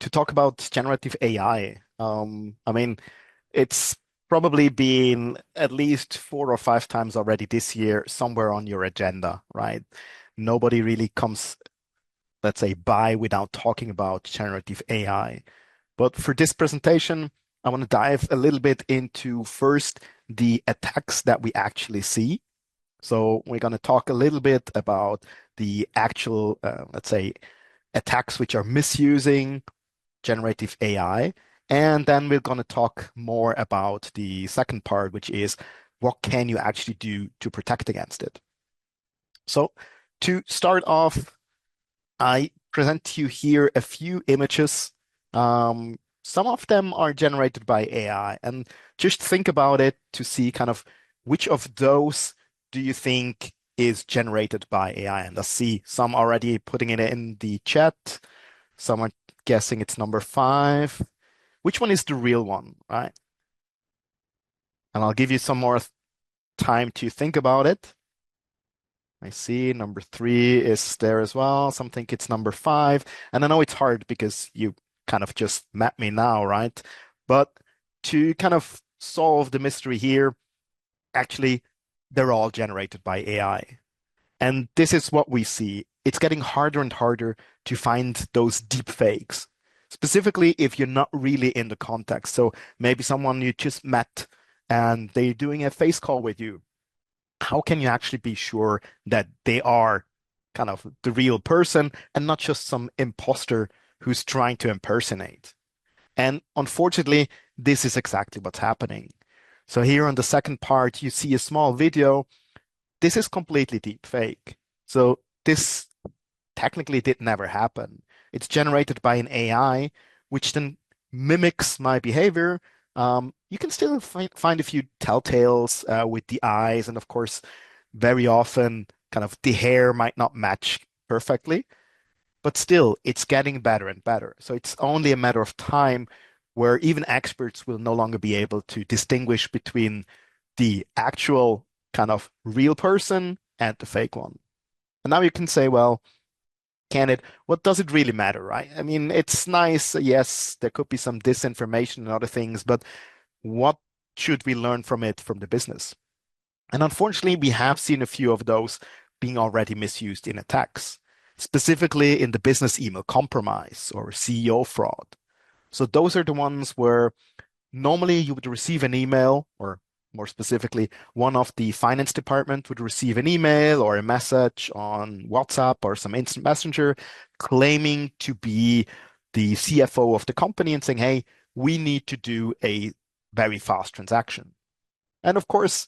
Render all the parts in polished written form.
to talk about generative AI. It's probably been at least 4 or 5 times already this year somewhere on your agenda, right? Nobody really comes, let's say, by without talking about generative AI. But for this presentation, I want to dive a little bit into first the attacks that we actually see. So we're going to talk a little bit about the actual, let's say, attacks which are misusing generative AI. And then we're going to talk more about the second part, which is what can you actually do to protect against it? So to start off, I present to you here a few images. Some of them are generated by AI, and just think about it to see kind of which of those do you think is generated by AI? And I see some already putting it in the chat. Some are guessing it's number 5. Which one is the real one, right? And I'll give you some more time to think about it. I see number 3 is there as well. Some think it's number 5. And I know it's hard because you kind of just met me now, right? But to kind of solve the mystery here, actually, they're all generated by AI. And this is what we see. It's getting harder and harder to find those deep fakes, specifically if you're not really in the context. So maybe someone you just met and they're doing a face call with you. How can you actually be sure that they are kind of the real person and not just some imposter who's trying to impersonate? And unfortunately, this is exactly what's happening. So here on the second part, you see a small video. This is completely deep fake. So this technically did never happen. It's generated by an AI, which then mimics my behavior. You can still find a few telltales with the eyes, and of course, very often, kind of the hair might not match perfectly, but still, it's getting better and better. So it's only a matter of time where even experts will no longer be able to distinguish between the actual kind of real person and the fake one. And now you can say, well, what does it really matter, right? I mean, it's nice. Yes, there could be some disinformation and other things, but what should we learn from it from the business? And unfortunately, we have seen a few of those being already misused in attacks, specifically in the business email compromise or CEO fraud. So those are the ones where normally you would receive an email, or more specifically, one of the finance department would receive an email or a message on WhatsApp or some instant messenger claiming to be the CFO of the company and saying, hey, we need to do a very fast transaction. And of course,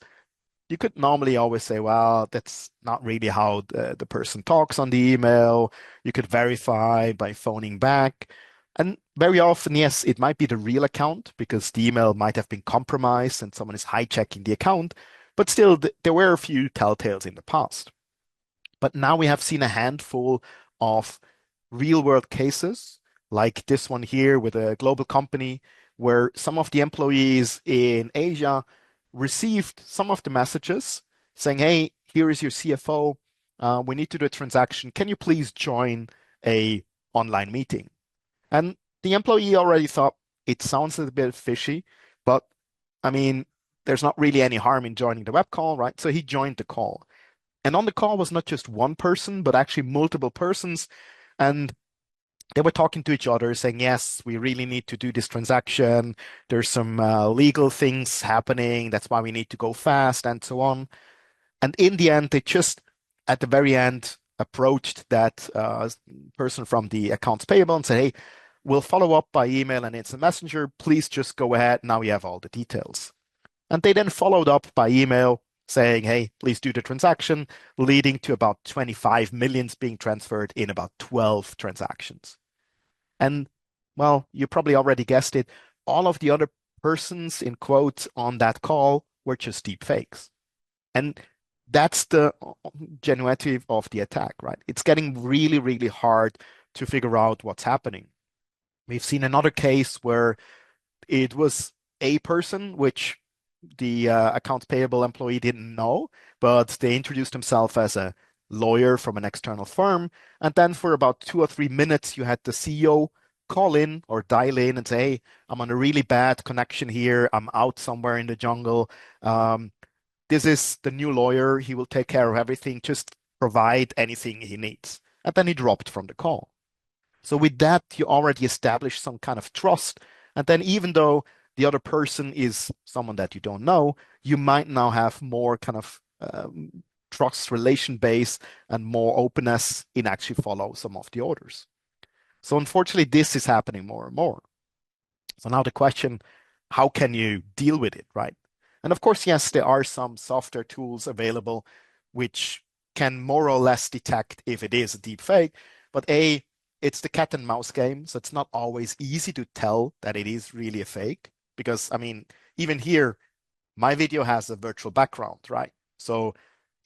you could normally always say, well, that's not really how the person talks on the email. You could verify by phoning back. And very often, yes, it might be the real account because the email might have been compromised and someone is hijacking the account. But still, there were a few telltales in the past. But now we have seen a handful of real world cases, like this one here with a global company, where some of the employees in Asia received some of the messages saying, hey, here is your CFO. We need to do a transaction. Can you please join a online meeting? And the employee already thought it sounds a bit fishy, but I mean, there's not really any harm in joining the web call, right? So he joined the call. And on the call was not just one person, but actually multiple persons. And they were talking to each other saying, yes, we really need to do this transaction. There's some legal things happening. That's why we need to go fast and so on. And in the end, they just, at the very end, approached that person from the accounts payable and said, hey, we'll follow up by email and instant messenger. Please just go ahead. Now we have all the details. And they then followed up by email saying, hey, please do the transaction, leading to about 25 millions being transferred in about 12 transactions. And well, you probably already guessed it. All of the other persons in quotes on that call were just deep fakes. And that's the genuinity of the attack, right? It's getting really, really hard to figure out what's happening. We've seen another case where it was a person, which the accounts payable employee didn't know, but they introduced himself as a lawyer from an external firm. And then for about 2 or 3 minutes, you had the CEO call in or dial in and say, hey, I'm on a really bad connection here. I'm out somewhere in the jungle. Um, this is the new lawyer. He will take care of everything. Just provide anything he needs. And then he dropped from the call. So with that, you already establish some kind of trust. And then even though the other person is someone that you don't know, you might now have more kind of trust relation base and more openness in actually follow some of the orders. So unfortunately, this is happening more and more. So now the question, how can you deal with it, right? And of course, yes, there are some software tools available which can more or less detect if it is a deep fake, but it's the cat and mouse game, so it's not always easy to tell that it is really a fake. Because I mean, even here, my video has a virtual background, right? So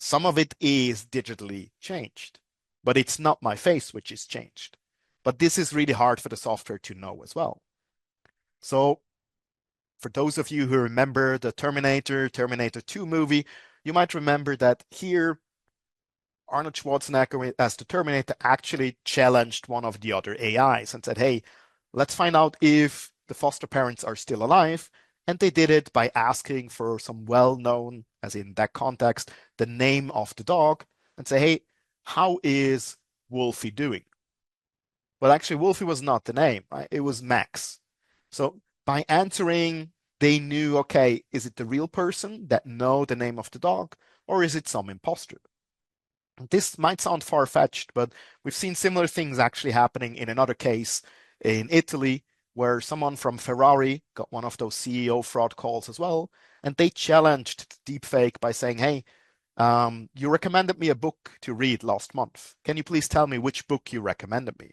some of it is digitally changed, but it's not my face which is changed. But this is really hard for the software to know as well. So for those of you who remember the Terminator 2 movie, you might remember that here Arnold Schwarzenegger as the Terminator actually challenged one of the other AIs and said, hey, let's find out if the foster parents are still alive. And they did it by asking for some well-known, as in that context, the name of the dog and say, hey, how is Wolfie doing? But actually, Wolfie was not the name, right? It was Max. So by answering, they knew, okay, is it the real person that know the name of the dog, or is it some imposter? This might sound far-fetched, but we've seen similar things actually happening in another case in Italy, where someone from Ferrari got one of those CEO fraud calls as well, and they challenged deepfake by saying, hey, you recommended me a book to read last month. Can you please tell me which book you recommended me?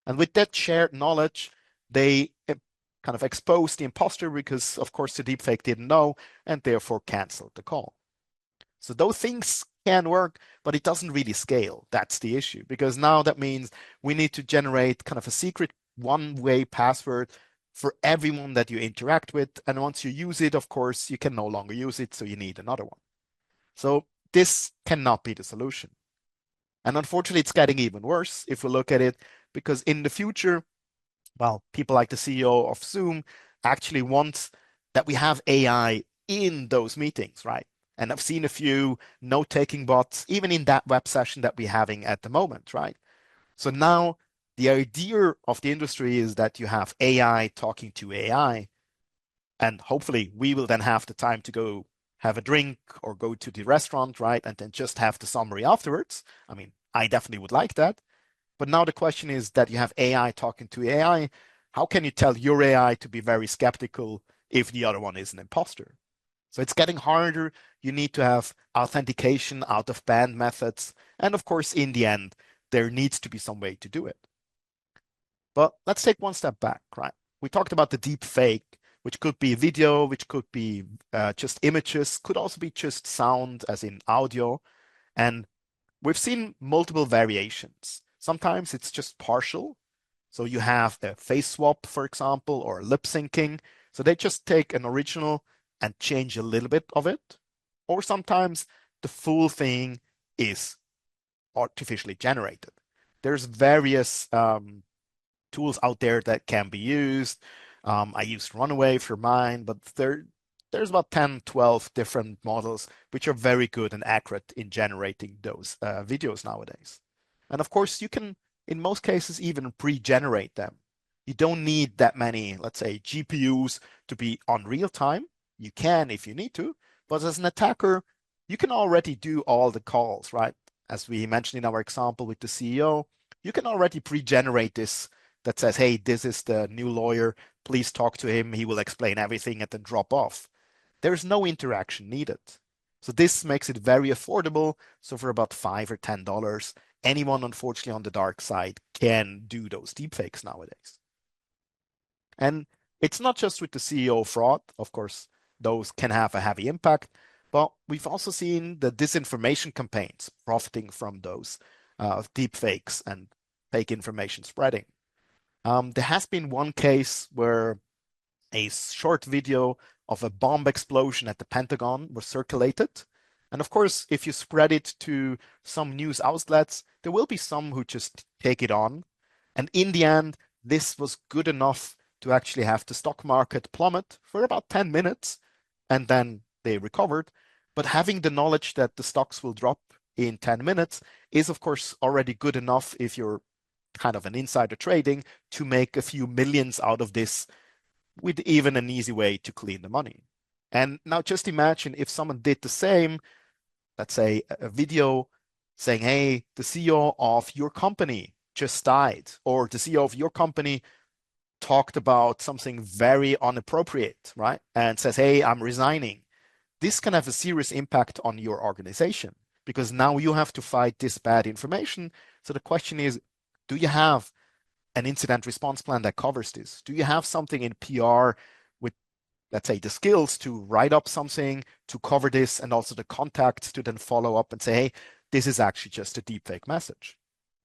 And with that shared knowledge, they kind of exposed the imposter because, of course, the deepfake didn't know and therefore canceled the call. So those things can work, but it doesn't really scale. That's the issue, because now that means we need to generate kind of a secret one-way password for everyone that you interact with. And once you use it, of course, you can no longer use it, so you need another one. So this cannot be the solution. And unfortunately, it's getting even worse if we look at it, because in the future, well, people like the CEO of Zoom actually want that we have AI in those meetings, right? And I've seen a few note-taking bots, even in that web session that we're having at the moment, right? So now the idea of the industry is that you have AI talking to AI, and hopefully we will then have the time to go have a drink or go to the restaurant, right? And then just have the summary afterwards. I mean, I definitely would like that. But now the question is that you have AI talking to AI. How can you tell your AI to be very skeptical if the other one is an imposter? So it's getting harder. You need to have authentication out of band methods. And of course, in the end, there needs to be some way to do it. But let's take one step back, right? We talked about the deep fake, which could be video, which could be just images, could also be just sound, as in audio. And we've seen multiple variations. Sometimes it's just partial. So you have a face swap, for example, or lip syncing. So they just take an original and change a little bit of it. Or sometimes the full thing is artificially generated. There's various tools out there that can be used. I used Runaway for mine, but there's about 10, 12 different models which are very good and accurate in generating those videos nowadays. And of course, you can, in most cases, even pre-generate them. You don't need that many, let's say, GPUs to be on real time. You can if you need to, but as an attacker, you can already do all the calls, right? As we mentioned in our example with the CEO, you can already pre-generate this that says, hey, this is the new lawyer. Please talk to him. He will explain everything and then drop off. There's no interaction needed. So this makes it very affordable. So for about $5 or $10, anyone, unfortunately, on the dark side can do those deepfakes nowadays. And it's not just with the CEO fraud. Of course, those can have a heavy impact, but we've also seen the disinformation campaigns profiting from those deepfakes and fake information spreading. There has been one case where a short video of a bomb explosion at the Pentagon was circulated. And of course, if you spread it to some news outlets, there will be some who just take it on. And in the end, this was good enough to actually have the stock market plummet for about 10 minutes, and then they recovered. But having the knowledge that the stocks will drop in 10 minutes is, of course, already good enough if you're kind of an insider trading to make a few millions out of this with even an easy way to clean the money. And now just imagine if someone did the same, let's say a video saying, hey, the CEO of your company just died, or the CEO of your company talked about something very inappropriate, right? And says, hey, I'm resigning. This can have a serious impact on your organization because now you have to fight this bad information. So the question is, do you have an incident response plan that covers this? Do you have something in PR with, let's say, the skills to write up something to cover this and also the contacts to then follow up and say, hey, this is actually just a deepfake message?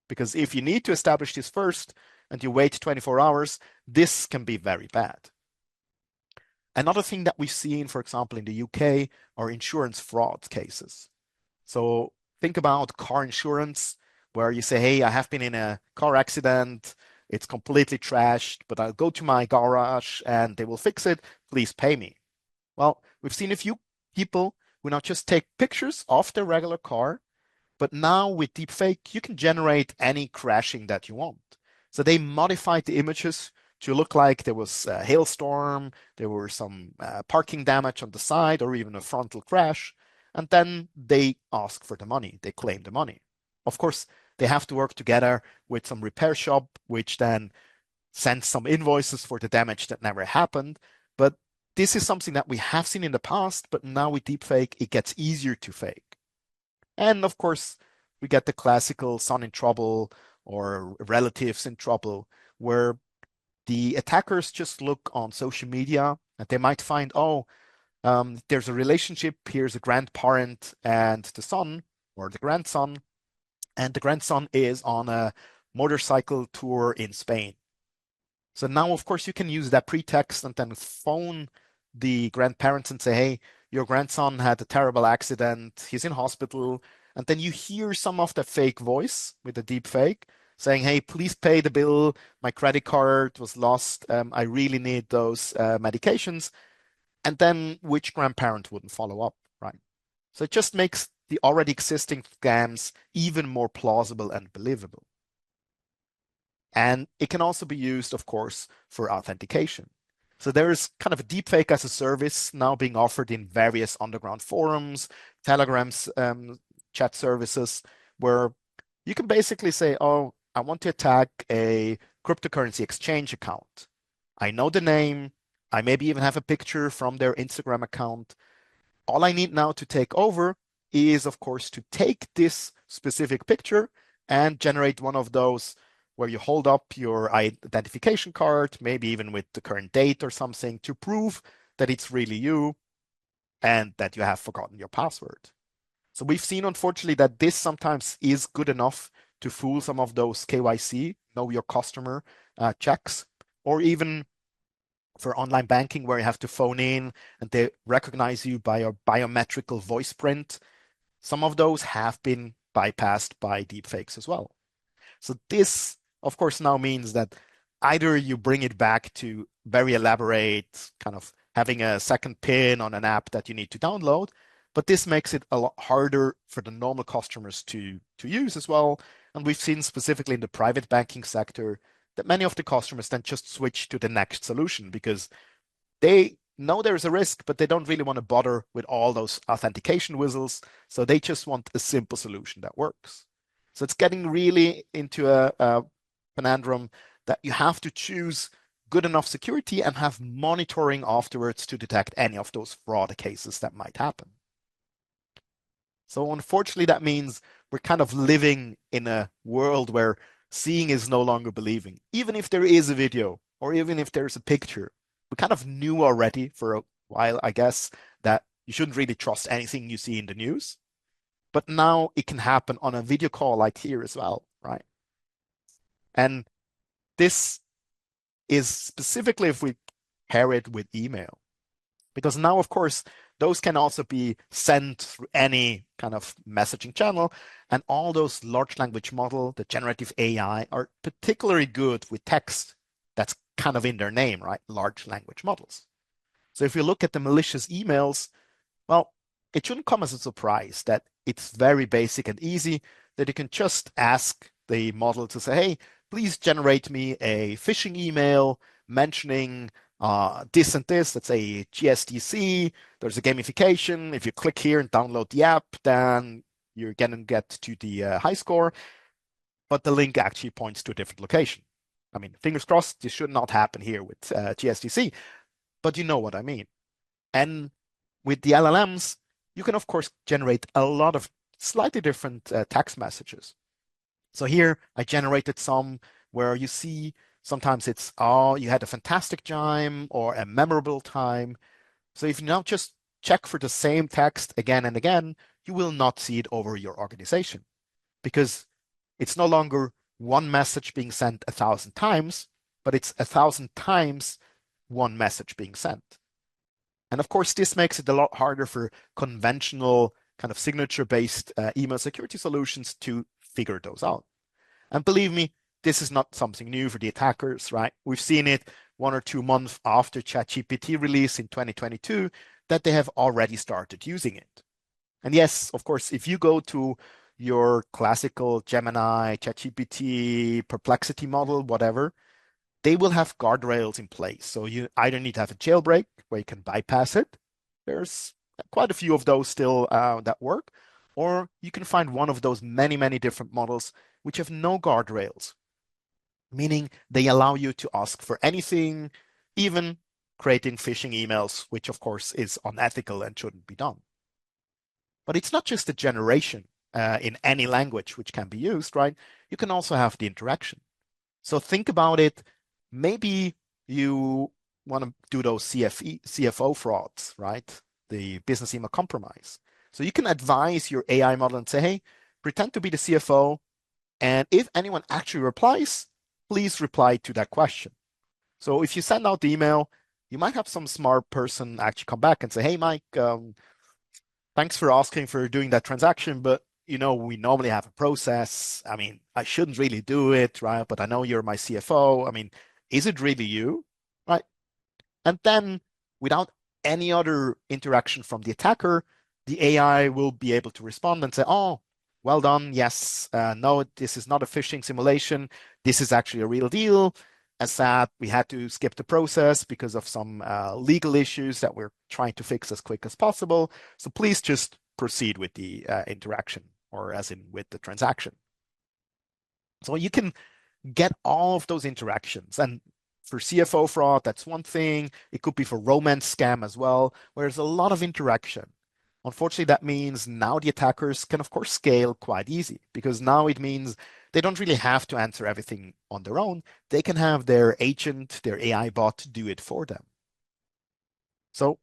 Because if you need to establish this first and you wait 24 hours, this can be very bad. Another thing that we've seen, for example, in the UK are insurance fraud cases. So think about car insurance, where you say, hey, I have been in a car accident. It's completely trashed, but I'll go to my garage and they will fix it. Please pay me. Well, we've seen a few people who now just take pictures of their regular car, but now with deepfake, you can generate any crashing that you want. So they modified the images to look like there was a hailstorm, there were some parking damage on the side, or even a frontal crash. And then they ask for the money, they claim the money. Of course, they have to work together with some repair shop, which then sends some invoices for the damage that never happened. But this is something that we have seen in the past, but now with deepfake, it gets easier to fake. And of course, we get the classical son in trouble or relatives in trouble, where the attackers just look on social media and they might find, oh, there's a relationship. Here's a grandparent and the son or the grandson, and the grandson is on a motorcycle tour in Spain. So now, of course, you can use that pretext and then phone the grandparents and say, hey, your grandson had a terrible accident. He's in hospital. And then you hear some of the fake voice with the deep fake saying, hey, please pay the bill. My credit card was lost. I really need those medications. And then which grandparent wouldn't follow up, right? So it just makes the already existing scams even more plausible and believable. And it can also be used, of course, for authentication. So there's kind of a deepfake as a service now being offered in various underground forums, Telegrams, chat services, where you can basically say, oh, I want to attack a cryptocurrency exchange account. I know the name. I maybe even have a picture from their Instagram account. All I need now to take over is, of course, to take this specific picture and generate one of those where you hold up your identification card, maybe even with the current date or something, to prove that it's really you and that you have forgotten your password. So we've seen, unfortunately, that this sometimes is good enough to fool some of those KYC, know your customer checks, or even for online banking where you have to phone in and they recognize you by your biometrical voice print. Some of those have been bypassed by deepfakes as well. So this, of course, now means that either you bring it back to very elaborate, kind of having a second pin on an app that you need to download, but this makes it a lot harder for the normal customers to use as well. And we've seen specifically in the private banking sector that many of the customers then just switch to the next solution because they know there's a risk, but they don't really want to bother with all those authentication whistles. So they just want a simple solution that works. So it's getting really into a conundrum that you have to choose good enough security and have monitoring afterwards to detect any of those fraud cases that might happen. So unfortunately, that means we're kind of living in a world where seeing is no longer believing. Even if there is a video or even if there's a picture, we kind of knew already for a while, I guess, that you shouldn't really trust anything you see in the news. But now it can happen on a video call like here as well, right? And this is specifically if we pair it with email. Because now, of course, those can also be sent through any kind of messaging channel. And all those large language model, the generative AI, are particularly good with text That's kind of in their name, right? Large language models. So if you look at the malicious emails, well, it shouldn't come as a surprise that it's very basic and easy, that you can just ask the model to say, hey, please generate me a phishing email mentioning this and this. Let's say GSDC. There's a gamification. If you click here and download the app, then you're going to get to the high score. But the link actually points to a different location. I mean, fingers crossed, this should not happen here with GSDC, but you know what I mean. And with the LLMs, you can, of course, generate a lot of slightly different text messages. So here I generated some where you see sometimes it's, oh, you had a fantastic time or a memorable time. So if you now just check for the same text again and again, you will not see it over your organization because it's no longer one message being sent 1,000 times, but it's 1,000 times one message being sent. And of course, this makes it a lot harder for conventional kind of signature-based email security solutions to figure those out. And believe me, this is not something new for the attackers, right? We've seen it 1 or 2 months after ChatGPT release in 2022 that they have already started using it. And yes, of course, if you go to your classical Gemini, ChatGPT, Perplexity model, whatever, they will have guardrails in place. So you either need to have a jailbreak where you can bypass it. There's quite a few of those still that work. Or you can find one of those many, many different models which have no guardrails, meaning they allow you to ask for anything, even creating phishing emails, which of course is unethical and shouldn't be done. But it's not just the generation in any language which can be used, right? You can also have the interaction. So think about it. Maybe you want to do those CFO frauds, right? The business email compromise. So you can advise your AI model and say, hey, pretend to be the CFO. And if anyone actually replies, please reply to that question. So if you send out the email, you might have some smart person actually come back and say, hey, Mike, thanks for asking for doing that transaction, but we normally have a process. I mean, I shouldn't really do it, right? But I know you're my CFO. I mean, is it really you? Right? And then without any other interaction from the attacker, the AI will be able to respond and say, oh, well done. Yes, no, this is not a phishing simulation. This is actually a real deal. As said, we had to skip the process because of some legal issues that we're trying to fix as quick as possible. So please just proceed with the interaction, or as in with the transaction. So you can get all of those interactions. And for CFO fraud, that's one thing. It could be for romance scam as well, where there's a lot of interaction. Unfortunately, that means now the attackers can, of course, scale quite easy because now it means they don't really have to answer everything on their own. They can have their agent, their AI bot do it for them. So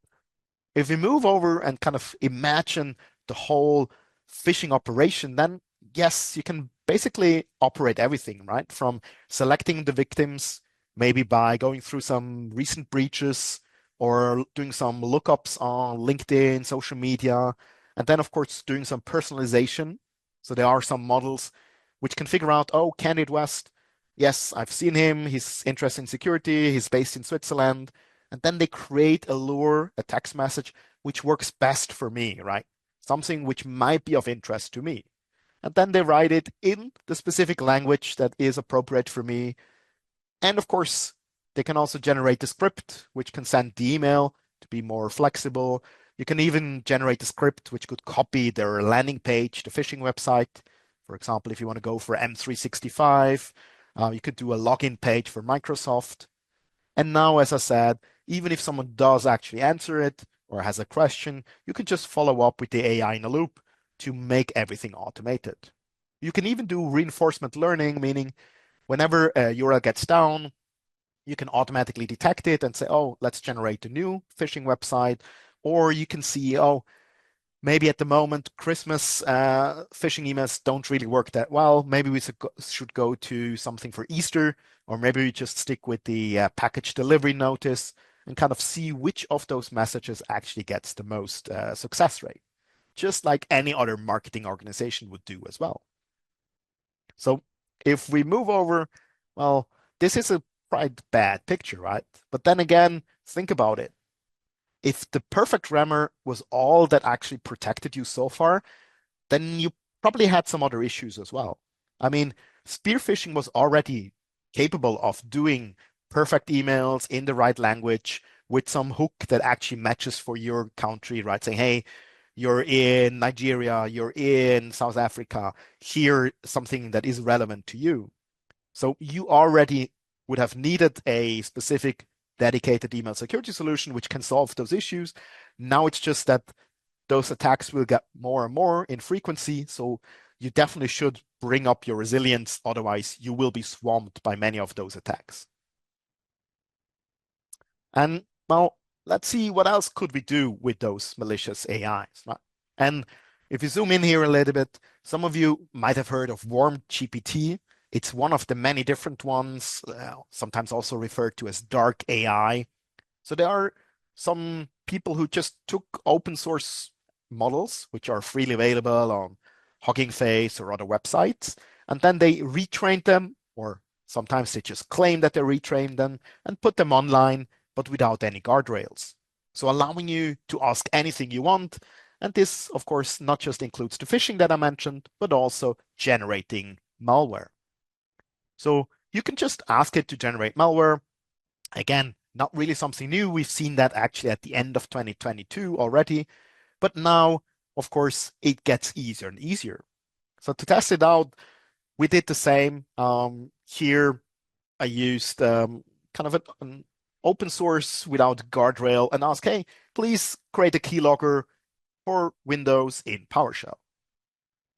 if we move over and kind of imagine the whole phishing operation, then yes, you can basically operate everything, right? From selecting the victims, maybe by going through some recent breaches or doing some lookups on LinkedIn, social media, and then, of course, doing some personalization. So there are some models which can figure out, oh, Candid West, yes, I've seen him. He's interested in security. He's based in Switzerland. And then they create a lure, a text message, which works best for me, right? Something which might be of interest to me. And then they write it in the specific language that is appropriate for me. And of course, they can also generate a script which can send the email to be more flexible. You can even generate a script which could copy their landing page, the phishing website. For example, if you want to go for M365, you could do a login page for Microsoft. And now, as I said, even if someone does actually answer it or has a question, you can just follow up with the AI in a loop to make everything automated. You can even do reinforcement learning, meaning whenever a URL gets down, you can automatically detect it and say, oh, let's generate a new phishing website. Or you can see, oh, maybe at the moment, Christmas phishing emails don't really work that well. Maybe we should go to something for Easter, or maybe we just stick with the package delivery notice and kind of see which of those messages actually gets the most success rate, just like any other marketing organization would do as well. So if we move over, well, this is a quite bad picture, right? But then again, think about it. If the perfect grammar was all that actually protected you so far, then you probably had some other issues as well. I mean, spear phishing was already capable of doing perfect emails in the right language with some hook that actually matches for your country, right? Saying, hey, you're in Nigeria, you're in South Africa, here something that is relevant to you. So you already would have needed a specific dedicated email security solution which can solve those issues. Now it's just that those attacks will get more and more in frequency. So you definitely should bring up your resilience. Otherwise, you will be swamped by many of those attacks. And now let's see what else could we do with those malicious AIs. Right? And if you zoom in here a little bit, some of you might have heard of Warm GPT. It's one of the many different ones, sometimes also referred to as dark AI. So there are some people who just took open source models, which are freely available on Hugging Face or other websites, and then they retrained them, or sometimes they just claim that they retrained them and put them online, but without any guardrails. So allowing you to ask anything you want. And this, of course, not just includes the phishing that I mentioned, but also generating malware. So you can just ask it to generate malware. Again, not really something new. We've seen that actually at the end of 2022 already. But now, of course, it gets easier and easier. So to test it out, we did the same. Here, I used kind of an open source without guardrail and asked, hey, please create a keylogger for Windows in PowerShell.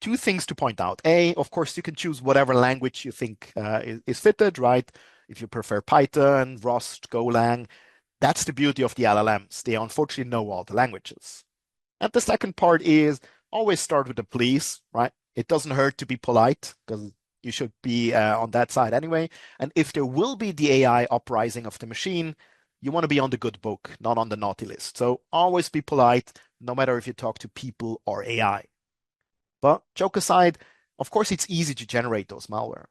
Two things to point out. A, of course, you can choose whatever language you think is fitted, right? If you prefer Python, Rust, Golang, that's the beauty of the LLMs. They unfortunately know all the languages. And the second part is always start with a please, right? It doesn't hurt to be polite because you should be on that side anyway. And if there will be the AI uprising of the machine, you want to be on the good book, not on the naughty list. So always be polite, no matter if you talk to people or AI. But joke aside, of course, it's easy to generate those malware.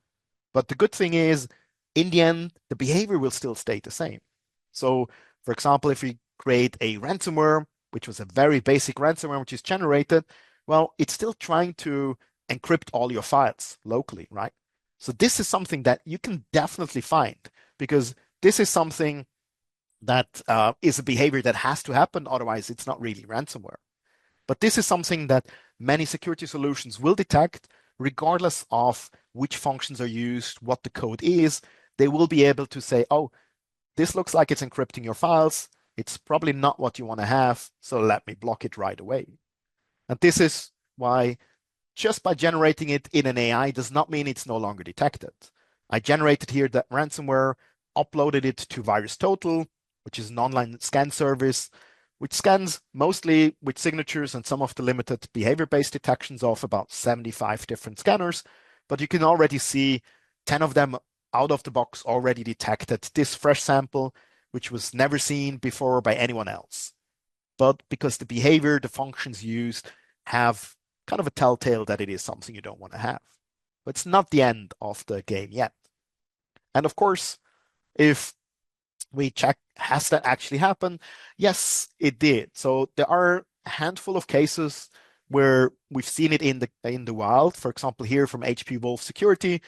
But the good thing is, in the end, the behavior will still stay the same. So, for example, if we create a ransomware, which was a very basic ransomware which is generated, well, it's still trying to encrypt all your files locally, right? So this is something that you can definitely find because this is something that is a behavior that has to happen. Otherwise, it's not really ransomware. But this is something that many security solutions will detect, regardless of which functions are used, what the code is. They will be able to say, oh, this looks like it's encrypting your files. It's probably not what you want to have, so let me block it right away. And this is why just by generating it in an AI does not mean it's no longer detected. I generated here that ransomware, uploaded it to VirusTotal, which is an online scan service, which scans mostly with signatures and some of the limited behavior-based detections of about 75 different scanners. But you can already see 10 of them out of the box already detected this fresh sample, which was never seen before by anyone else. But because the behavior, the functions used have kind of a telltale that it is something you don't want to have. But it's not the end of the game yet. And of course, if we check, has that actually happened? Yes, it did. So there are a handful of cases where we've seen it in the wild. For example, here from HP Wolf Security,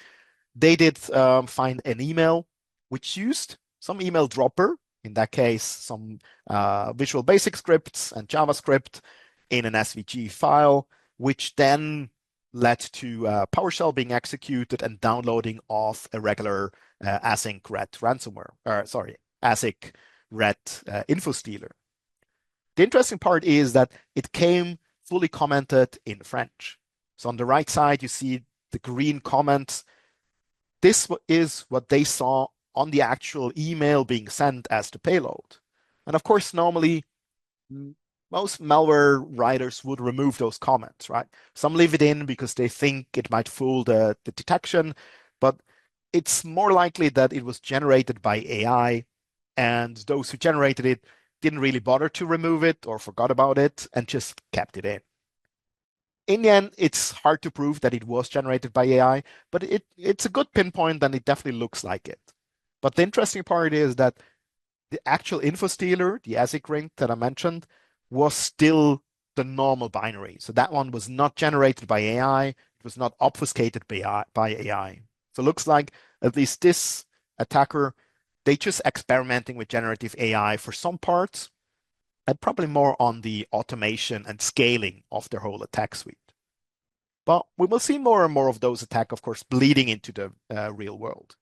they did find an email which used some email dropper, in that case, some Visual Basic scripts and JavaScript in an SVG file, which then led to PowerShell being executed and downloading of a regular async ret ransomware, ASIC ret info stealer. The interesting part is that it came fully commented in French. So on the right side, you see the green comments. This is what they saw on the actual email being sent as the payload. And of course, normally, most malware writers would remove those comments, right? Some leave it in because they think it might fool the detection, but it's more likely that it was generated by AI, and those who generated it didn't really bother to remove it or forgot about it and just kept it in. In the end, it's hard to prove that it was generated by AI, but it's a good pinpoint and it definitely looks like it. But the interesting part is that the actual info stealer, the ASIC ring that I mentioned, was still the normal binary. So that one was not generated by AI. It was not obfuscated by AI. So it looks like at least this attacker, they just experimenting with generative AI for some parts and probably more on the automation and scaling of their whole attack suite. But we will see more and more of those attacks, of course, bleeding into the real world.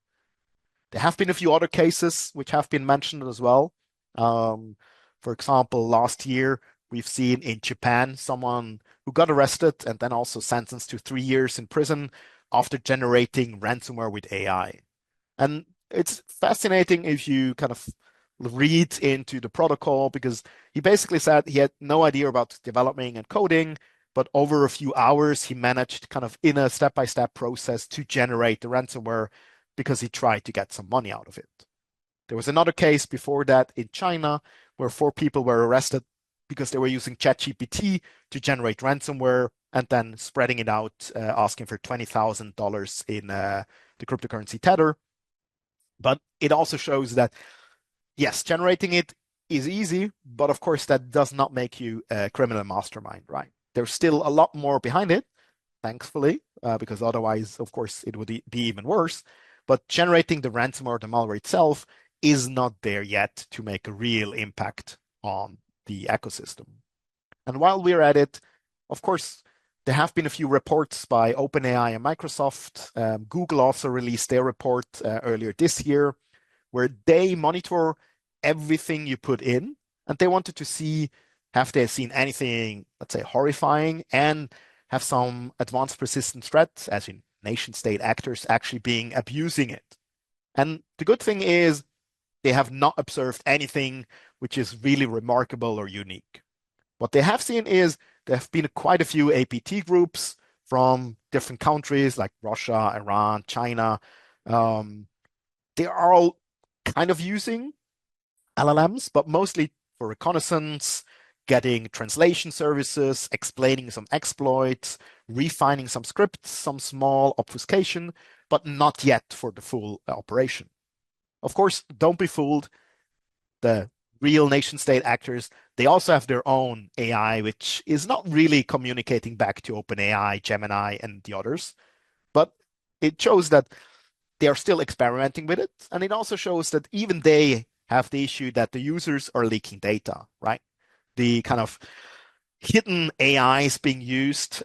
There have been a few other cases which have been mentioned as well. For example, last year, we've seen in Japan someone who got arrested and then also sentenced to 3 years in prison after generating ransomware with AI. And it's fascinating if you kind of read into the protocol because he basically said he had no idea about developing and coding, but over a few hours, he managed kind of in a step-by-step process to generate the ransomware because he tried to get some money out of it. There was another case before that in China where 4 people were arrested because they were using ChatGPT to generate ransomware and then spreading it out, asking for $20,000 in the cryptocurrency Tether. But it also shows that, yes, generating it is easy, but of course, that does not make you a criminal mastermind, right? There's still a lot more behind it, thankfully, because otherwise, of course, it would be even worse. But generating the ransomware, the malware itself, is not there yet to make a real impact on the ecosystem. And while we're at it, of course, there have been a few reports by OpenAI and Microsoft. Google also released their report earlier this year, where they monitor everything you put in, and they wanted to see have they seen anything, let's say, horrifying, and have some advanced persistent threats, as in nation state actors actually being abusing it. And the good thing is they have not observed anything which is really remarkable or unique. What they have seen is there have been quite a few APT groups from different countries like Russia, Iran, China. They are all kind of using LLMs, but mostly for reconnaissance, getting translation services, explaining some exploits, refining some scripts, some small obfuscation, but not yet for the full operation. Of course, don't be fooled. The real nation state actors, they also have their own AI, which is not really communicating back to OpenAI, Gemini, and the others. But it shows that they are still experimenting with it. And it also shows that even they have the issue that the users are leaking data, right? The kind of hidden AIs being used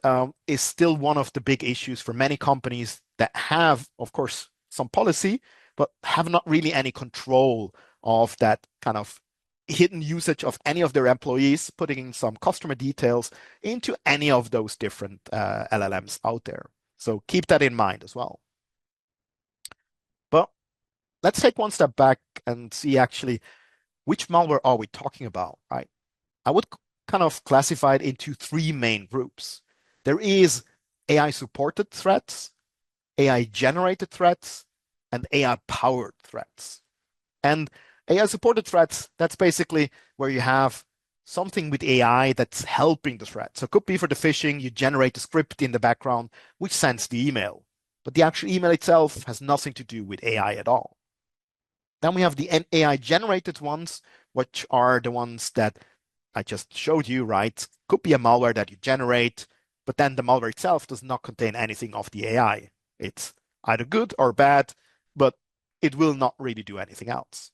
is still one of the big issues for many companies that have, of course, some policy, but have not really any control of that kind of hidden usage of any of their employees, putting in some customer details into any of those different LLMs out there. So keep that in mind as well. But let's take one step back and see actually which malware are we talking about, right? I would kind of classify it into 3 main groups. There is AI supported threats, AI generated threats, and AI powered threats. And AI supported threats, that's basically where you have something with AI that's helping the threat. So it could be for the phishing, you generate a script in the background which sends the email, but the actual email itself has nothing to do with AI at all. Then we have the AI generated ones, which are the ones that I just showed you, right? Could be a malware that you generate, but then the malware itself does not contain anything of the AI. It's either good or bad, but it will not really do anything else.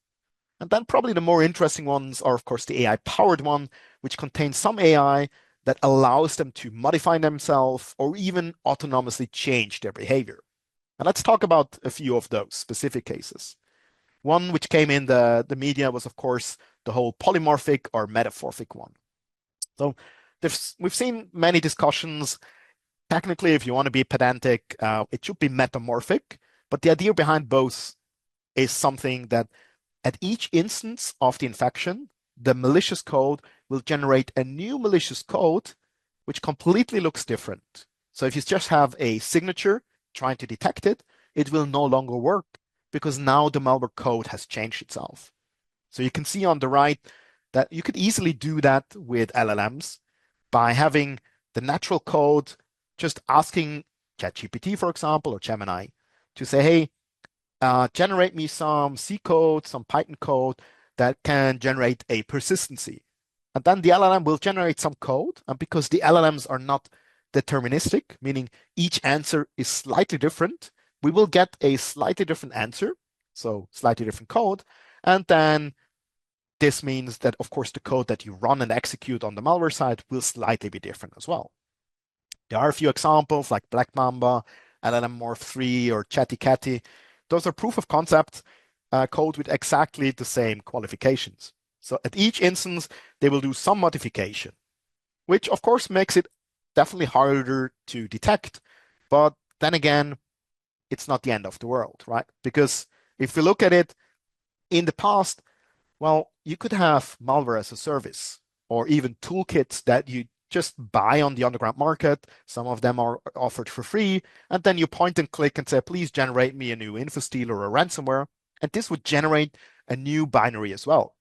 And then probably the more interesting ones are, of course, the AI powered one, which contains some AI that allows them to modify themselves or even autonomously change their behavior. And let's talk about a few of those specific cases. One which came in the media was, of course, the whole polymorphic or metamorphic one. So we've seen many discussions. Technically, if you want to be pedantic, it should be metamorphic. But the idea behind both is something that at each instance of the infection, the malicious code will generate a new malicious code which completely looks different. So if you just have a signature trying to detect it, it will no longer work because now the malware code has changed itself. So you can see on the right that you could easily do that with LLMs by having the natural code, just asking ChatGPT, for example, or Gemini to say, hey, generate me some C code, some Python code that can generate a persistency. And then the LLM will generate some code. And because the LLMs are not deterministic, meaning each answer is slightly different, we will get a slightly different answer, so slightly different code. And then this means that, of course, the code that you run and execute on the malware side will slightly be different as well. There are a few examples like Black Mamba, LLM Morph 3, or Chatty Catty. Those are proof of concept code with exactly the same qualifications. So at each instance, they will do some modification, which of course makes it definitely harder to detect. But then again, it's not the end of the world, right? Because if you look at it in the past, well, you could have malware as a service or even toolkits that you just buy on the underground market. Some of them are offered for free. And then you point and click and say, please generate me a new infosteal or a ransomware. And this would generate a new binary as well.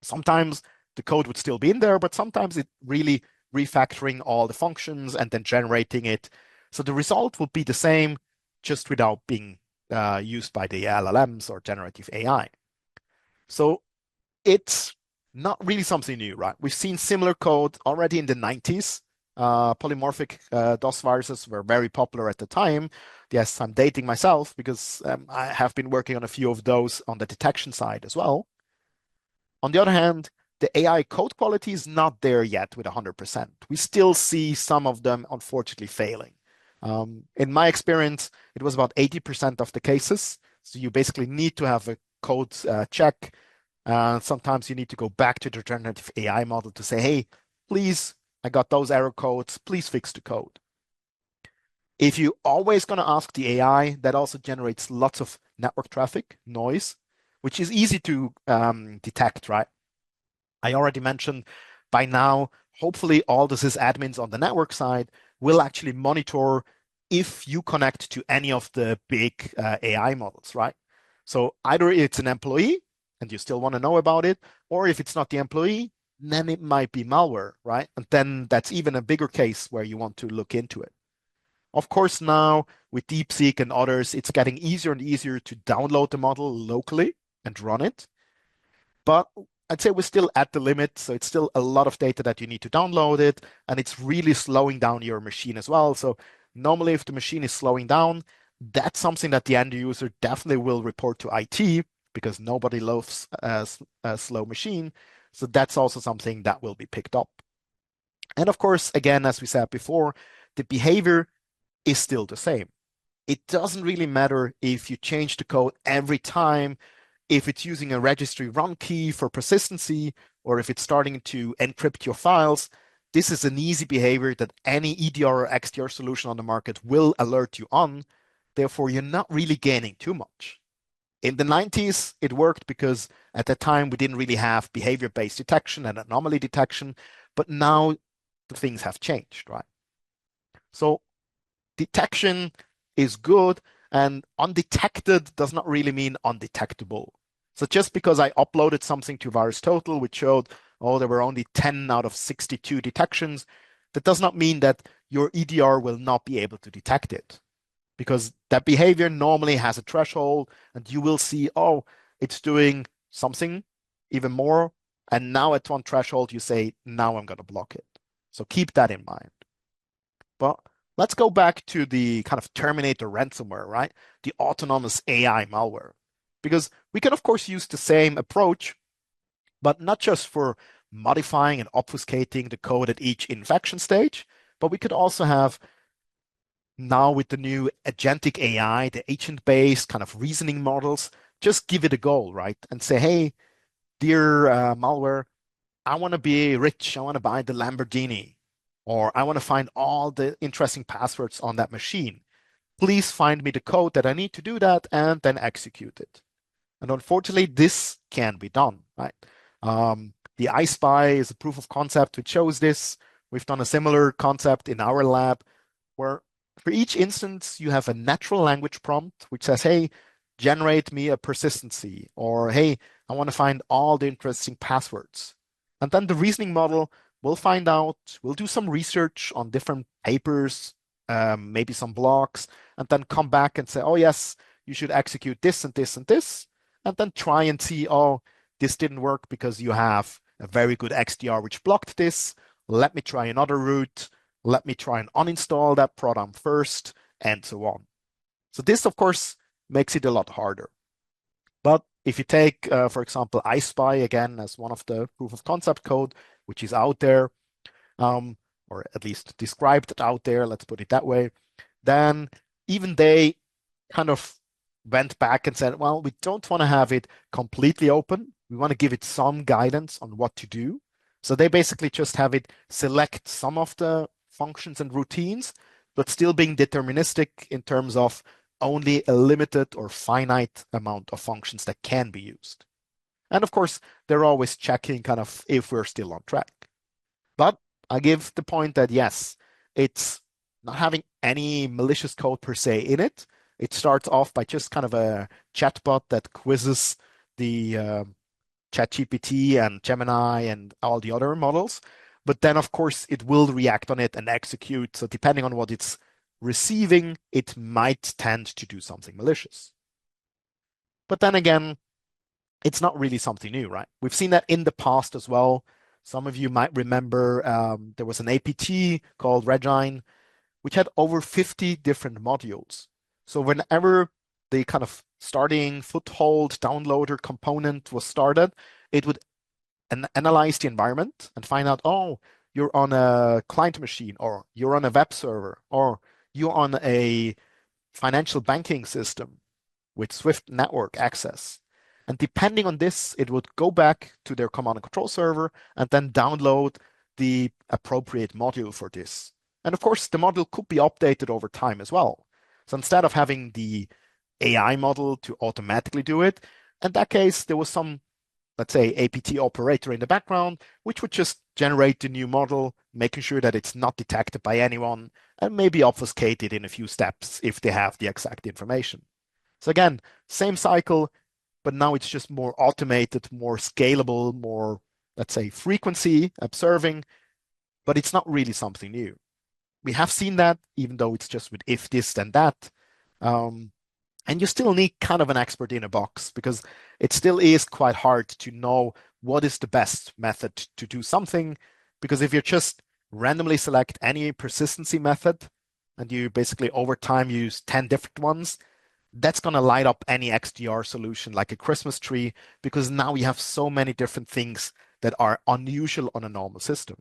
Sometimes the code would still be in there, but sometimes it really refactoring all the functions and then generating it. So the result would be the same, just without being used by the LLMs or generative AI. So it's not really something new, right? We've seen similar code already in the 90s. Polymorphic DOS viruses were very popular at the time. Yes, I'm dating myself because I have been working on a few of those on the detection side as well. On the other hand, the AI code quality is not there yet with 100%. We still see some of them unfortunately failing. In my experience, it was about 80% of the cases. So you basically need to have a code check. Sometimes you need to go back to the generative AI model to say, hey, please, I got those error codes. Please fix the code. If you always going to ask the AI, that also generates lots of network traffic, noise, which is easy to detect, right? I already mentioned by now, hopefully all the sysadmins on the network side will actually monitor if you connect to any of the big AI models, right? So either it's an employee and you still want to know about it, or if it's not the employee, then it might be malware, right? And then that's even a bigger case where you want to look into it. Of course, now with DeepSeek and others, it's getting easier and easier to download the model locally and run it. But I'd say we're still at the limit. So it's still a lot of data that you need to download it, and it's really slowing down your machine as well. So normally, if the machine is slowing down, that's something that the end user definitely will report to IT because nobody loves a slow machine. So that's also something that will be picked up. And of course, again, as we said before, the behavior is still the same. It doesn't really matter if you change the code every time, if it's using a registry run key for persistency, or if it's starting to encrypt your files. This is an easy behavior that any EDR or XDR solution on the market will alert you on. Therefore, you're not really gaining too much. In the 90s, it worked because at that time we didn't really have behavior-based detection and anomaly detection, but now the things have changed, right? So detection is good, and undetected does not really mean undetectable. So just because I uploaded something to VirusTotal, which showed, oh, there were only 10 out of 62 detections, that does not mean that your EDR will not be able to detect it. Because that behavior normally has a threshold, and you will see, oh, it's doing something even more. And now at one threshold, you say, now I'm going to block it. So keep that in mind. But let's go back to the kind of Terminator ransomware, right? The autonomous AI malware. Because we can, of course, use the same approach, but not just for modifying and obfuscating the code at each infection stage, but we could also have now with the new agentic AI, the agent-based kind of reasoning models, just give it a go, right? And say, hey, dear malware, I want to be rich. I want to buy the Lamborghini, or I want to find all the interesting passwords on that machine. Please find me the code that I need to do that and then execute it. And unfortunately, this can be done, right? The iSpy is a proof of concept which shows this. We've done a similar concept in our lab where for each instance, you have a natural language prompt which says, hey, generate me a persistency, or hey, I want to find all the interesting passwords. And then the reasoning model will find out, we'll do some research on different papers, maybe some blogs, and then come back and say, oh, yes, you should execute this and this and this, and then try and see, oh, this didn't work because you have a very good XDR which blocked this. Let me try another route. Let me try and uninstall that program first, and so on. So this, of course, makes it a lot harder. But if you take, for example, iSpy again as one of the proof of concept code, which is out there, um, or at least described out there, let's put it that way, then even they kind of went back and said, well, we don't want to have it completely open. We want to give it some guidance on what to do. So they basically just have it select some of the functions and routines, but still being deterministic in terms of only a limited or finite amount of functions that can be used. And of course, they're always checking kind of if we're still on track. But I give the point that yes, it's not having any malicious code per se in it. It starts off by just kind of a chatbot that quizzes the ChatGPT and Gemini and all the other models. But then, of course, it will react on it and execute. So depending on what it's receiving, it might tend to do something malicious. But then again, it's not really something new, right? We've seen that in the past as well. Some of you might remember there was an APT called Regine, which had over 50 different modules. So whenever the kind of starting foothold downloader component was started, it would analyze the environment and find out, oh, you're on a client machine, or you're on a web server, or you're on a financial banking system with Swift network access. And depending on this, it would go back to their command and control server and then download the appropriate module for this. And of course, the module could be updated over time as well. So instead of having the AI model to automatically do it, in that case, there was some, let's say, APT operator in the background, which would just generate the new model, making sure that it's not detected by anyone, and maybe obfuscate it in a few steps if they have the exact information. So again, same cycle, but now it's just more automated, more scalable, more, let's say, frequency observing, but it's not really something new. We have seen that, even though it's just with if this, then that. And you still need kind of an expert in a box because it still is quite hard to know what is the best method to do something. Because if you just randomly select any persistency method and you basically over time use 10 different ones, that's going to light up any XDR solution like a Christmas tree because now we have so many different things that are unusual on a normal system.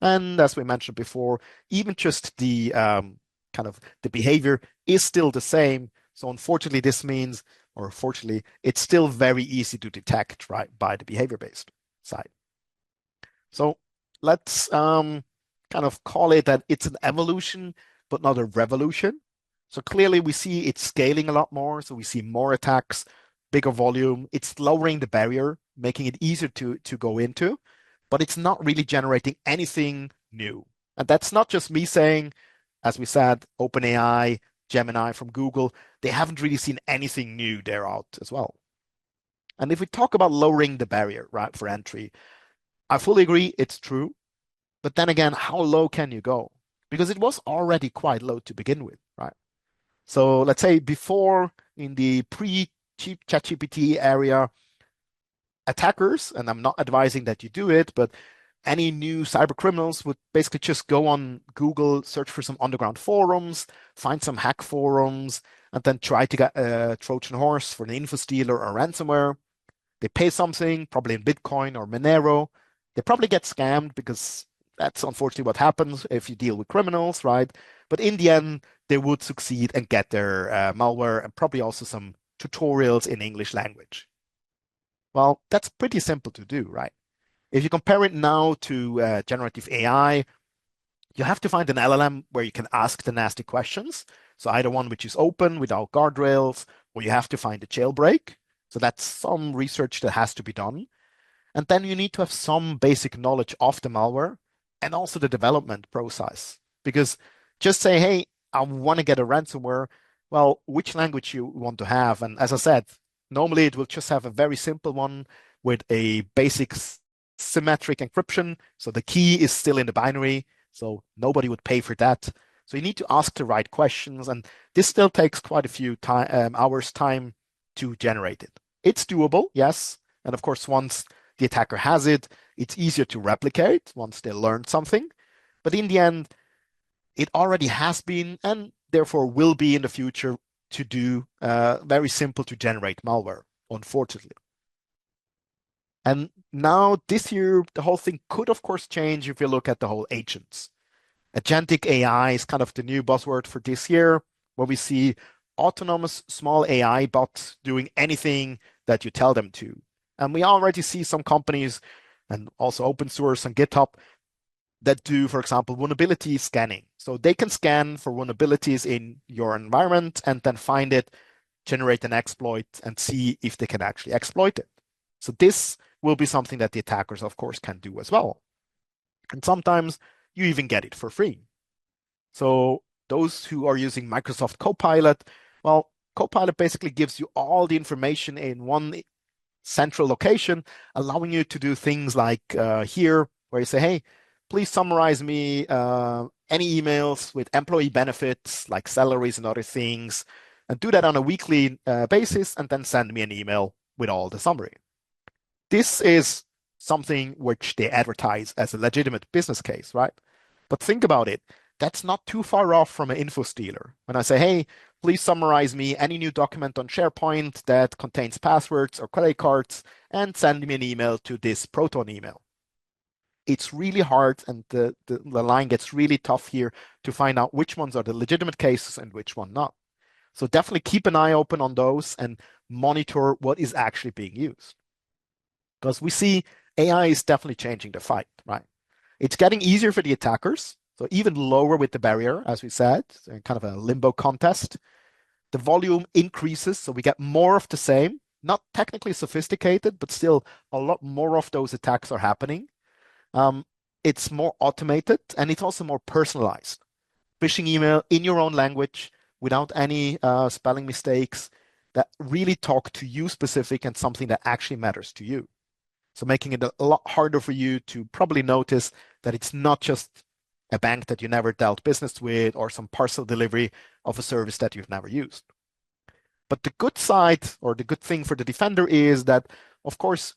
And as we mentioned before, even just the kind of the behavior is still the same. So unfortunately, this means, or fortunately, it's still very easy to detect, right, by the behavior-based side. So let's kind of call it that it's an evolution, but not a revolution. So clearly we see it's scaling a lot more. So we see more attacks, bigger volume. It's lowering the barrier, making it easier to go into, but it's not really generating anything new. And that's not just me saying, as we said, OpenAI, Gemini from Google, they haven't really seen anything new there out as well. And if we talk about lowering the barrier, right, for entry, I fully agree it's true. But then again, how low can you go? Because it was already quite low to begin with, right? So let's say before in the pre-ChatGPT area, attackers, and I'm not advising that you do it, but any new cyber criminals would basically just go on Google, search for some underground forums, find some hack forums, and then try to get a Trojan horse for an info stealer or ransomware. They pay something, probably in Bitcoin or Monero. They probably get scammed because that's unfortunately what happens if you deal with criminals, right? But in the end, they would succeed and get their malware and probably also some tutorials in English language. Well, that's pretty simple to do, right? If you compare it now to generative AI, you have to find an LLM where you can ask the nasty questions. So either one which is open without guardrails, or you have to find a jailbreak. So that's some research that has to be done. And then you need to have some basic knowledge of the malware and also the development process. Because just say, hey, I want to get a ransomware. Well, which language you want to have? And as I said, normally it will just have a very simple one with a basic symmetric encryption. So the key is still in the binary. So nobody would pay for that. So you need to ask the right questions, and this still takes quite a few hours time to generate it. It's doable, yes. And of course, once the attacker has it, it's easier to replicate once they learn something. But in the end, it already has been and therefore will be in the future to do very simple to generate malware, unfortunately. And now this year, the whole thing could, of course, change if you look at the whole agents. Agentic AI is kind of the new buzzword for this year, where we see autonomous small AI bots doing anything that you tell them to. And we already see some companies and also open source on GitHub that do, for example, vulnerability scanning. So they can scan for vulnerabilities in your environment and then find it, generate an exploit, and see if they can actually exploit it. So this will be something that the attackers, of course, can do as well. And sometimes you even get it for free. So those who are using Microsoft Copilot, well, Copilot basically gives you all the information in one central location, allowing you to do things like here, where you say, hey, please summarize me any emails with employee benefits like salaries and other things, and do that on a weekly basis, and then send me an email with all the summary. This is something which they advertise as a legitimate business case, right? But think about it. That's not too far off from an info stealer. When I say, hey, please summarize me any new document on SharePoint that contains passwords or credit cards and send me an email to this Proton email. It's really hard, and the line gets really tough here to find out which ones are the legitimate cases and which one not. So definitely keep an eye open on those and monitor what is actually being used. Because we see AI is definitely changing the fight, right? It's getting easier for the attackers, so even lower with the barrier, as we said, kind of a limbo contest. The volume increases, so we get more of the same, not technically sophisticated, but still a lot more of those attacks are happening. It's more automated and it's also more personalized. Phishing email in your own language without any spelling mistakes that really talk to you specific and something that actually matters to you. So making it a lot harder for you to probably notice that it's not just a bank that you never dealt business with or some parcel delivery of a service that you've never used. But the good side or the good thing for the defender is that, of course,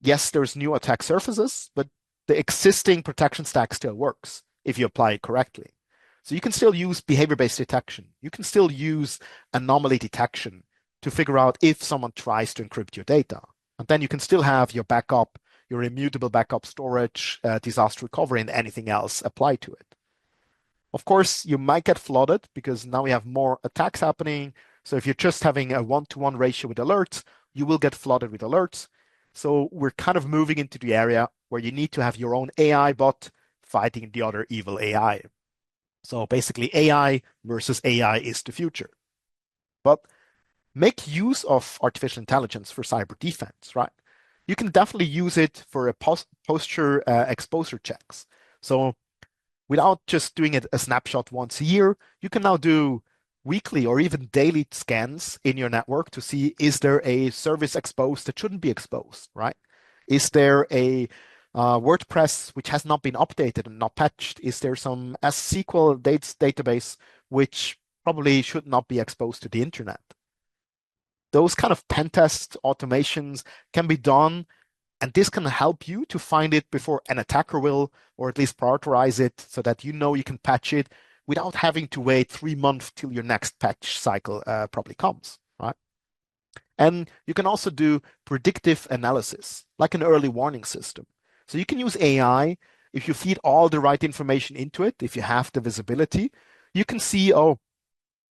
yes, there's new attack surfaces, but the existing protection stack still works if you apply it correctly. So you can still use behavior-based detection. You can still use anomaly detection to figure out if someone tries to encrypt your data. And then you can still have your backup, your immutable backup storage, disaster recovery, and anything else applied to it. Of course, you might get flooded because now we have more attacks happening. So if you're just having a one-to-one ratio with alerts, you will get flooded with alerts. So we're kind of moving into the area where you need to have your own AI bot fighting the other evil AI. So basically, AI versus AI is the future. But make use of artificial intelligence for cyber defense, right? You can definitely use it for a posture exposure checks. So without just doing it a snapshot once a year, you can now do weekly or even daily scans in your network to see, is there a service exposed that shouldn't be exposed, right? Is there a WordPress which has not been updated and not patched? Is there some SQL database which probably should not be exposed to the internet? Those kind of pen test automations can be done, and this can help you to find it before an attacker will, or at least prioritize it so that you know you can patch it without having to wait 3 months till your next patch cycle probably comes, right? And you can also do predictive analysis, like an early warning system. So you can use AI if you feed all the right information into it, if you have the visibility, you can see, oh,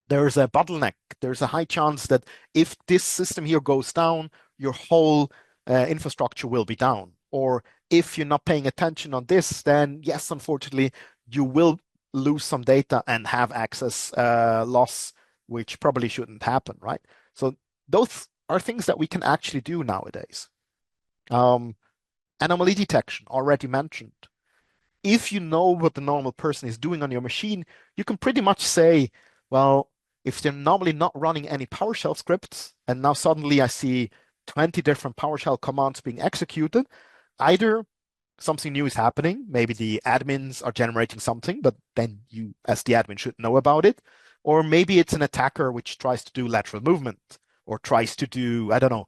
there's a bottleneck. There's a high chance that if this system here goes down, your whole infrastructure will be down. Or if you're not paying attention on this, then yes, unfortunately, you will lose some data and have access loss, which probably shouldn't happen, right? So those are things that we can actually do nowadays. Um, Anomaly detection, already mentioned. If you know what the normal person is doing on your machine, you can pretty much say, well, if they're normally not running any PowerShell scripts, and now suddenly I see 20 different PowerShell commands being executed, either something new is happening. Maybe the admins are generating something, but then you, as the admin, should know about it. Or maybe it's an attacker which tries to do lateral movement or tries to do, I don't know,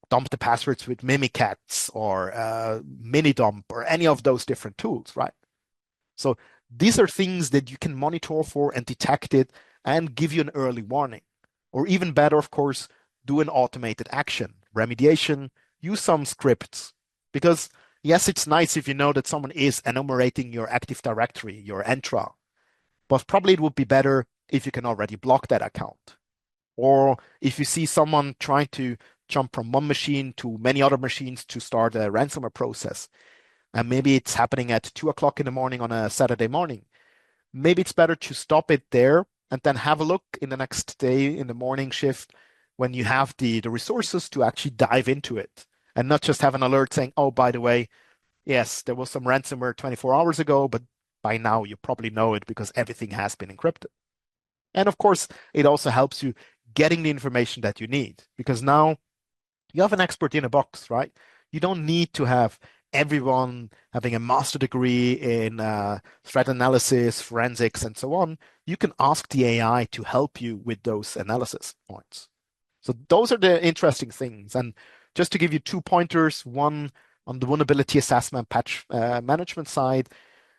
dump the passwords with Mimikatz or mini dump or any of those different tools, right? So these are things that you can monitor for and detect it and give you an early warning. Or even better, of course, do an automated action, remediation, use some scripts. Because yes, it's nice if you know that someone is enumerating your Active Directory, your Entra, but probably it would be better if you can already block that account. Or if you see someone trying to jump from one machine to many other machines to start a ransomware process, and maybe it's happening at 2 o'clock in the morning on a Saturday morning. Maybe it's better to stop it there and then have a look in the next day in the morning shift when you have the resources to actually dive into it and not just have an alert saying, oh, by the way, yes, there was some ransomware 24 hours ago, but by now you probably know it because everything has been encrypted. And of course, it also helps you getting the information that you need because now you have an expert in a box, right? You don't need to have everyone having a master degree in threat analysis, forensics, and so on. You can ask the AI to help you with those analysis points. So those are the interesting things. And just to give you 2 pointers, one on the vulnerability assessment patch management side,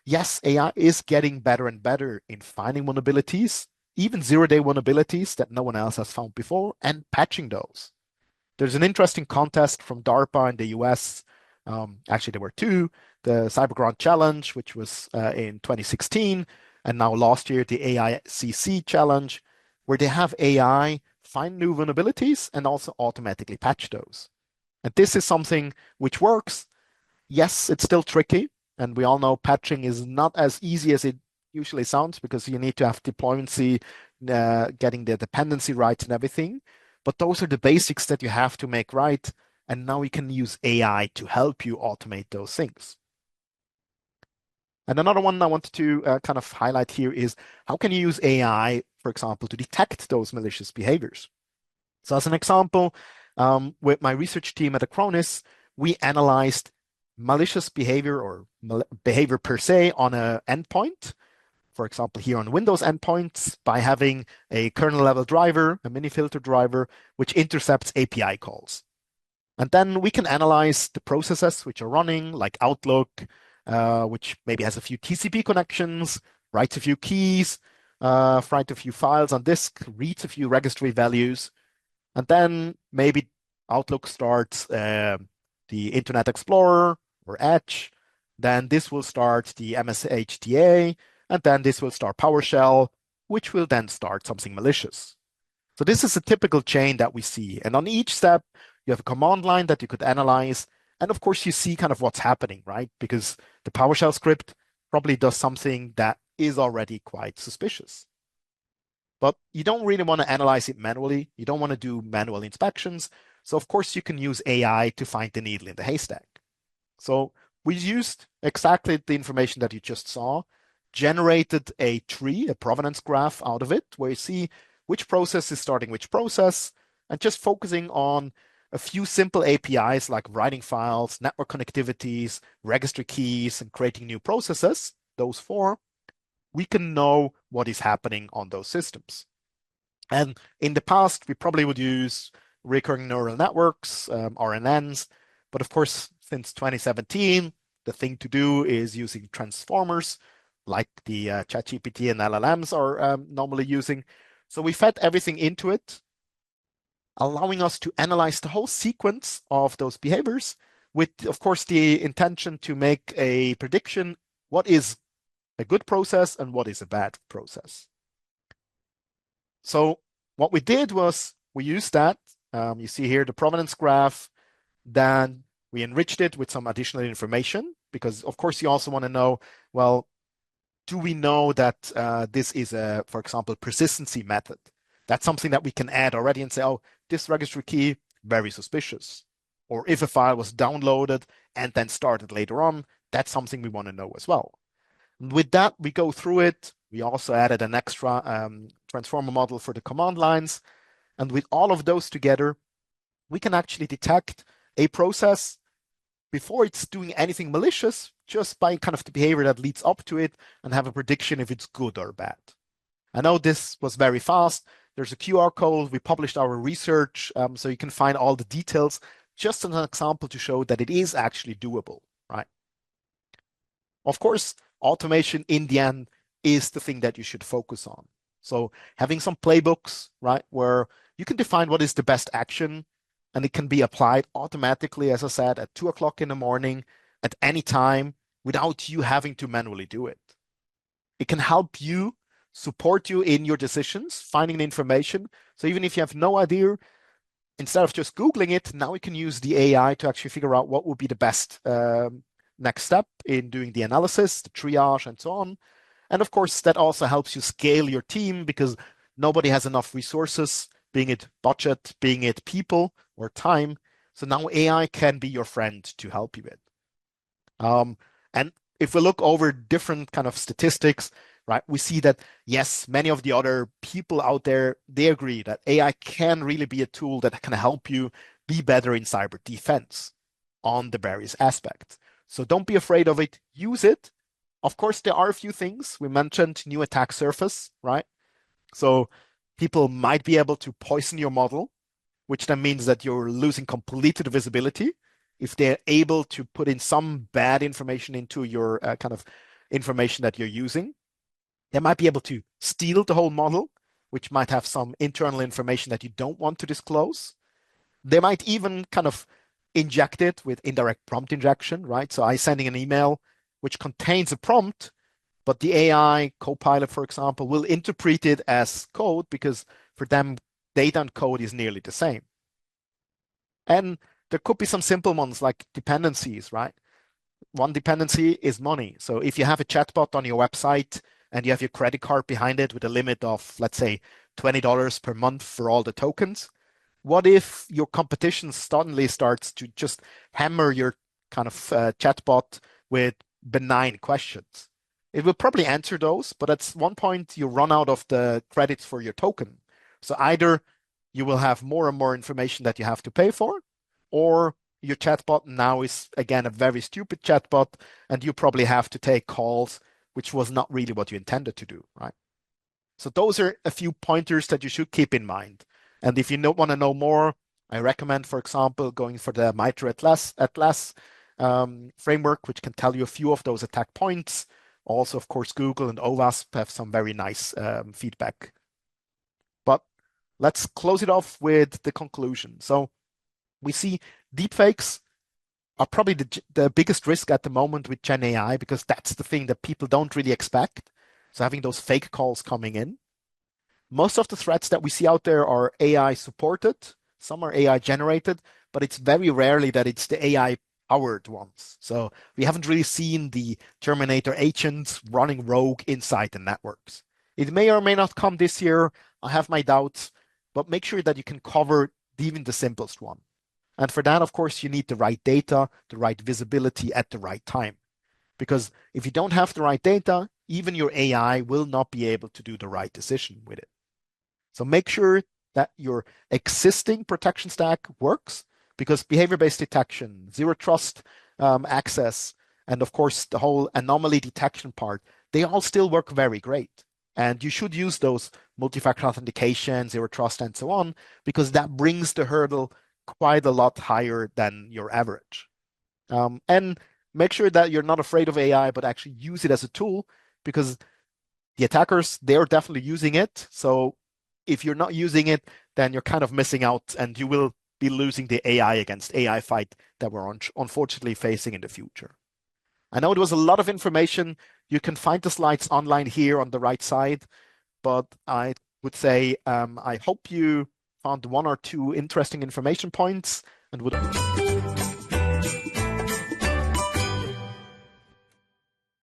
yes, AI is getting better and better in finding vulnerabilities, even zero-day vulnerabilities that no one else has found before, and patching those. There's an interesting contest from DARPA in the US. Actually, there were two, the CyberGround Challenge, which was in 2016, and now last year, the AICC Challenge, where they have AI find new vulnerabilities and also automatically patch those. And this is something which works. Yes, it's still tricky, and we all know patching is not as easy as it usually sounds because you need to have deploymency, getting the dependency right and everything. But those are the basics that you have to make right. And now we can use AI to help you automate those things. And another one I wanted to kind of highlight here is how can you use AI, for example, to detect those malicious behaviors? So as an example, with my research team at Acronis, we analyzed malicious behavior or behavior per se on an endpoint. For example, here on Windows endpoints by having a kernel level driver, a mini filter driver, which intercepts API calls. And then we can analyze the processes which are running, like Outlook, which maybe has a few TCP connections, writes a few keys, writes a few files on disk, reads a few registry values, and then maybe Outlook starts the Internet Explorer or Edge. Then this will start the MSHDA, and then this will start PowerShell, which will then start something malicious. So this is a typical chain that we see. And on each step, you have a command line that you could analyze. And of course, you see kind of what's happening, right? Because the PowerShell script probably does something that is already quite suspicious. But you don't really want to analyze it manually. You don't want to do manual inspections. So of course, you can use AI to find the needle in the haystack. So we used exactly the information that you just saw, generated a tree, a provenance graph out of it, where you see which process is starting which process, and just focusing on a few simple APIs like writing files, network connectivities, registry keys, and creating new processes, those four, we can know what is happening on those systems. And in the past, we probably would use recurring neural networks, RNNs, but of course, since 2017, the thing to do is using transformers like the ChatGPT and LLMs are normally using. So we fed everything into it, allowing us to analyze the whole sequence of those behaviors with, of course, the intention to make a prediction, what is a good process and what is a bad process. So what we did was we used that. You see here the provenance graph. Then we enriched it with some additional information because, of course, you also want to know, well, do we know that this is a, for example, persistency method? That's something that we can add already and say, oh, this registry key, very suspicious. Or if a file was downloaded and then started later on, that's something we want to know as well. And with that, we go through it. We also added an extra transformer model for the command lines. And with all of those together, we can actually detect a process before it's doing anything malicious, just by kind of the behavior that leads up to it and have a prediction if it's good or bad. I know this was very fast. There's a QR code. We published our research, so you can find all the details, just as an example to show that it is actually doable, right? Of course, automation in the end is the thing that you should focus on. So having some playbooks, right, where you can define what is the best action and it can be applied automatically, as I said, at 2 o'clock in the morning at any time without you having to manually do it. It can help you support you in your decisions, finding the information. So even if you have no idea, instead of just Googling it, now we can use the AI to actually figure out what would be the best next step in doing the analysis, the triage, and so on. And of course, that also helps you scale your team because nobody has enough resources, being it budget, being it people or time. So now AI can be your friend to help you with. And if we look over different kind of statistics, right, we see that yes, many of the other people out there, they agree that AI can really be a tool that can help you be better in cyber defense on the various aspects. So don't be afraid of it, use it. Of course, there are a few things. We mentioned new attack surface, right? So people might be able to poison your model, which then means that you're losing completely the visibility. If they're able to put in some bad information into your kind of information that you're using, they might be able to steal the whole model, which might have some internal information that you don't want to disclose. They might even kind of inject it with indirect prompt injection, right? So I sending an email which contains a prompt, but the AI Copilot, for example, will interpret it as code because for them, data and code is nearly the same. And there could be some simple ones like dependencies, right? One dependency is money. So if you have a chatbot on your website and you have your credit card behind it with a limit of, let's say, $20 per month for all the tokens, what if your competition suddenly starts to just hammer your kind of chatbot with benign questions? It will probably answer those, but at one point you run out of the credits for your token. So either you will have more and more information that you have to pay for, or your chatbot now is again a very stupid chatbot, and you probably have to take calls, which was not really what you intended to do, right? So those are a few pointers that you should keep in mind. And if you don't want to know more, I recommend, for example, going for the MITRE Atlas framework, which can tell you a few of those attack points. Also, of course, Google and OWASP have some very nice feedback. But let's close it off with the conclusion. So we see deepfakes are probably the biggest risk at the moment with Gen AI because that's the thing that people don't really expect. So having those fake calls coming in. Most of the threats that we see out there are AI supported. Some are AI generated, but it's very rarely that it's the AI powered ones. So we haven't really seen the Terminator agents running rogue inside the networks. It may or may not come this year. I have my doubts, but make sure that you can cover even the simplest one. And for that, of course, you need the right data, the right visibility at the right time. Because if you don't have the right data, even your AI will not be able to do the right decision with it. So make sure that your existing protection stack works because behavior-based detection, zero trust access, and of course, the whole anomaly detection part, they all still work very great. And you should use those multi-factor authentication, zero trust, and so on, because that brings the hurdle quite a lot higher than your average. And make sure that you're not afraid of AI, but actually use it as a tool because the attackers, they're definitely using it. So if you're not using it, then you're kind of missing out and you will be losing the AI against AI fight that we're unfortunately facing in the future. I know it was a lot of information. You can find the slides online here on the right side, but I would say I hope you found one or two interesting information points and would